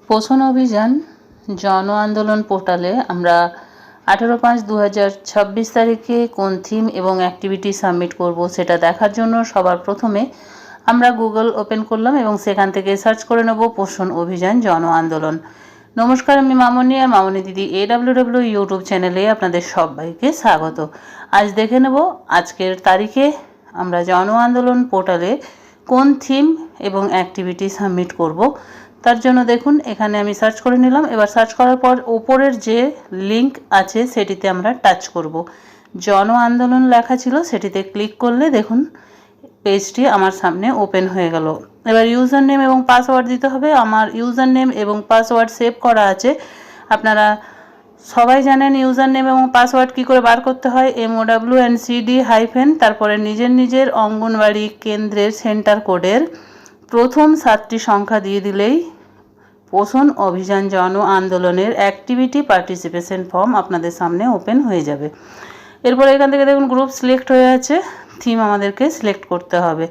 পোষণ অভিযান জন আন্দোলন পোর্টালে আমরা 18/5/2026 তারিখে কোন থিম এবং অ্যাক্টিভিটি সাবমিট করব সেটা দেখার জন্য সবার প্রথমে আমরা গুগল ওপেন করলাম এবং সেখান থেকে সার্চ করে নেব পোষণ অভিযান জন আন্দোলন। নমস্কার, আমি মামনি আর মামনি দিদি AWW ইউটিউব চ্যানেলে আপনাদের সবাইকে স্বাগত। আজ দেখে নেব আজকের তারিখে আমরা জন আন্দোলন পোর্টালে কোন থিম এবং অ্যাক্টিভিটি সাবমিট করব। তার জন্য দেখুন এখানে আমি সার্চ করে নিলাম। এবার সার্চ করার পর ওপরের যে লিঙ্ক আছে সেটিতে আমরা টাচ করব। জন আন্দোলন লেখা ছিল, সেটিতে ক্লিক করলে দেখুন পেজটি আমার সামনে ওপেন হয়ে গেল। এবার ইউজার নেম এবং পাসওয়ার্ড দিতে হবে। আমার ইউজার নেম এবং পাসওয়ার্ড সেভ করা আছে। আপনারা সবাই জানেন ইউজার নেম এবং পাসওয়ার্ড কী করে বার করতে হয়। MOWNCD তারপরে নিজের অঙ্গনওয়াড়ি কেন্দ্রের সেন্টার কোডের প্রথম 7টি সংখ্যা দিয়ে দিলেই পোষণ অভিযান জন আন্দোলনের অ্যাক্টিভিটি পার্টিসিপেশন ফর্ম আপনাদের সামনে ওপেন হয়ে যাবে। এরপরে এখান থেকে দেখুন গ্রুপ সিলেক্ট হয়ে আছে, থিম আমাদেরকে সিলেক্ট করতে হবে।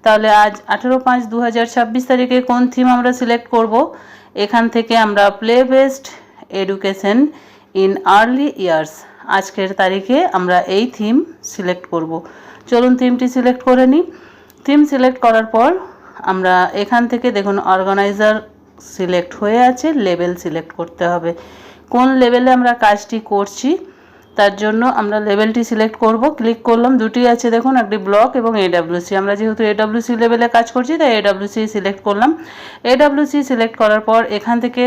তাহলে আজ 18/5/2026 তারিখে কোন থিম আমরা সিলেক্ট করব। এখান থেকে আমরা play based education in early years, আজকের তারিখে আমরা এই থিম সিলেক্ট করব। চলুন থিমটি সিলেক্ট করে নিই। থিম সিলেক্ট করার পর আমরা এখান থেকে দেখুন অর্গানাইজার সিলেক্ট হয়ে আছে, লেভেল সিলেক্ট করতে হবে। কোন লেভেলে আমরা কাজটি করছি তার জন্য আমরা লেভেলটি সিলেক্ট করব। ক্লিক করলাম, দুটি আছে দেখুন, একটি ব্লক এবং AWC। আমরা যেহেতু AWC লেভেলে কাজ করছি তাই AWC সিলেক্ট করলাম। AWC সিলেক্ট করার পর এখান থেকে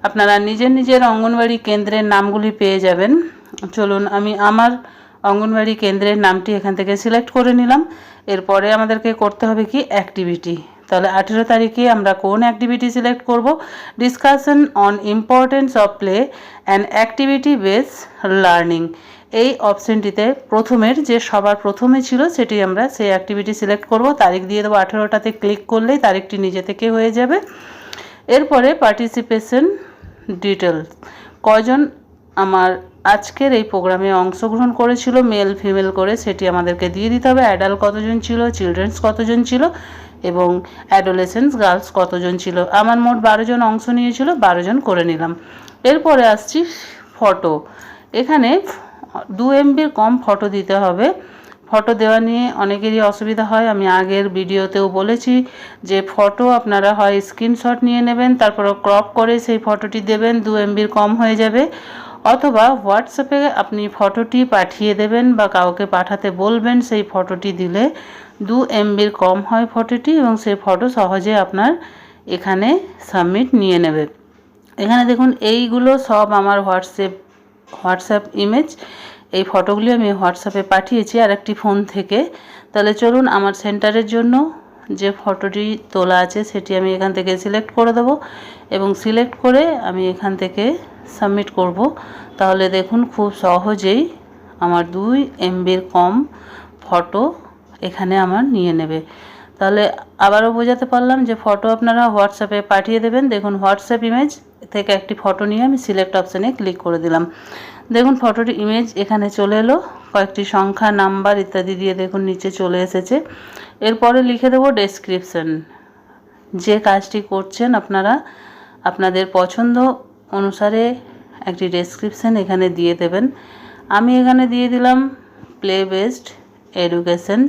আপনারা নিজের অঙ্গনওয়াড়ি কেন্দ্রের নামগুলি পেয়ে যাবেন। চলুন আমি আমার অঙ্গনওয়াড়ি কেন্দ্রের নামটি এখান থেকে সিলেক্ট করে নিলাম। এরপরে আমাদেরকে করতে হবে কি অ্যাক্টিভিটি। তাহলে 18 তারিখে আমরা কোন অ্যাক্টিভিটি সিলেক্ট করব। Discussion on importance of play and activity base learning, এই অপশনটিতে প্রথমের যে সবার প্রথমে ছিল সেটি আমরা সেই অ্যাক্টিভিটি সিলেক্ট করব। তারিখ দিয়ে দেবো 18টাতে ক্লিক করলেই তারিখটি নিজে থেকে হয়ে যাবে। এরপরে পার্টিসিপেশন ডিটেলস, কজন আমার আজকের এই প্রোগ্রামে অংশগ্রহণ করেছিল মেল ফিমেল করে সেটি আমাদেরকে দিয়ে দিতে হবে। অ্যাডাল্ট কতজন ছিল, চিলড্রেন্স কতজন ছিল এবং অ্যাডোলেসেন্স গার্লস কতজন ছিল। আমার মোট 12 জন অংশ নিয়েছিল, 12 জন করে নিলাম। এরপরে আসছি ফটো। এখানে 2 MBর কম ফটো দিতে হবে। ফটো দেওয়া নিয়ে অনেকেরই অসুবিধা হয়, আমি আগের ভিডিওতেও বলেছি যে ফটো আপনারা হয় স্ক্রিনশট নিয়ে নেবেন, তারপরে ক্রপ করে সেই ফটোটি দেবেন, 2 MBর কম হয়ে যাবে। অথবা হোয়াটসঅ্যাপে আপনি ফটোটি পাঠিয়ে দেবেন বা কাউকে পাঠাতে বলবেন, সেই ফটোটি দিলে 2 MBর কম হয় ফটোটি এবং সেই ফটো সহজে আপনার এখানে সাবমিট নিয়ে নেবে। এখানে দেখুন এইগুলো সব আমার হোয়াটসঅ্যাপ ইমেজ। এই ফটোগুলি আমি হোয়াটসঅ্যাপে পাঠিয়েছি আর একটি ফোন থেকে। তাহলে চলুন আমার সেন্টারের জন্য যে ফটোটি তোলা আছে সেটি আমি এখান থেকে সিলেক্ট করে দেবো এবং সিলেক্ট করে আমি এখান থেকে সাবমিট করব। তাহলে দেখুন খুব সহজেই আমার 2 MBর কম ফটো এখানে আমার নিয়ে নেবে। তাহলে আবারও বোঝাতে পারলাম যে ফটো আপনারা হোয়াটসঅ্যাপে পাঠিয়ে দেবেন। দেখুন হোয়াটসঅ্যাপ ইমেজ থেকে একটি ফটো নিয়ে আমি সিলেক্ট অপশানে ক্লিক করে দিলাম। দেখুন ফটোটি ইমেজ এখানে চলে এলো, কয়েকটি সংখ্যা নাম্বার ইত্যাদি দিয়ে দেখুন নিচে চলে এসেছে। এরপরে লিখে দেবো ডেসক্রিপশন, যে কাজটি করছেন আপনারা আপনাদের পছন্দ অনুসারে একটি ডেসক্রিপশন এখানে দিয়ে দেবেন। আমি এখানে দিয়ে দিলাম প্লে বেসড এডুকেশন।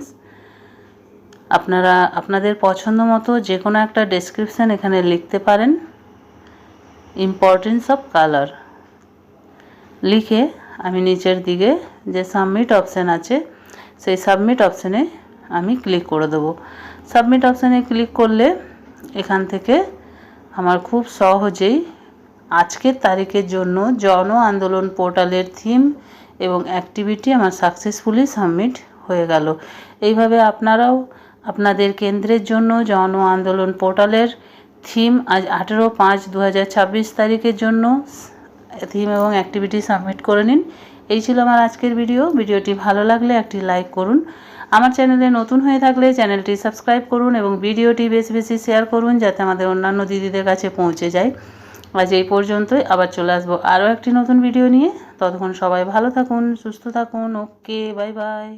আপনারা আপনাদের পছন্দ মতো যে কোনো একটা ডেসক্রিপশন এখানে লিখতে পারেন। ইম্পর্টেন্স অফ কালার লিখে আমি নিচের দিকে যে সাবমিট অপশান আছে সেই সাবমিট অপশানে আমি ক্লিক করে দেবো। সাবমিট অপশানে ক্লিক করলে এখান থেকে আমার খুব সহজেই আজকের তারিখের জন্য জন আন্দোলন পোর্টালের থিম এবং অ্যাক্টিভিটি আমার সাকসেসফুলি সাবমিট হয়ে গেল। এইভাবে আপনারাও আপনাদের কেন্দ্রের জন্য জন আন্দোলন পোর্টালের থিম আজ 18/5/2026 তারিখের জন্য থিম এবং অ্যাক্টিভিটি সাবমিট করে নিন। এই ছিল আমার আজকের ভিডিওটি ভালো লাগলে একটি লাইক করুন। আমার চ্যানেলে নতুন হয়ে থাকলে চ্যানেলটি সাবস্ক্রাইব করুন এবং ভিডিওটি বেশি শেয়ার করুন যাতে আমাদের অন্যান্য দিদিদের কাছে পৌঁছে যায়। আজ এই পর্যন্তই, আবার চলে আসবো আরও একটি নতুন ভিডিও নিয়ে। ততক্ষণ সবাই ভালো থাকুন, সুস্থ থাকুন। ওকে, বাই বাই।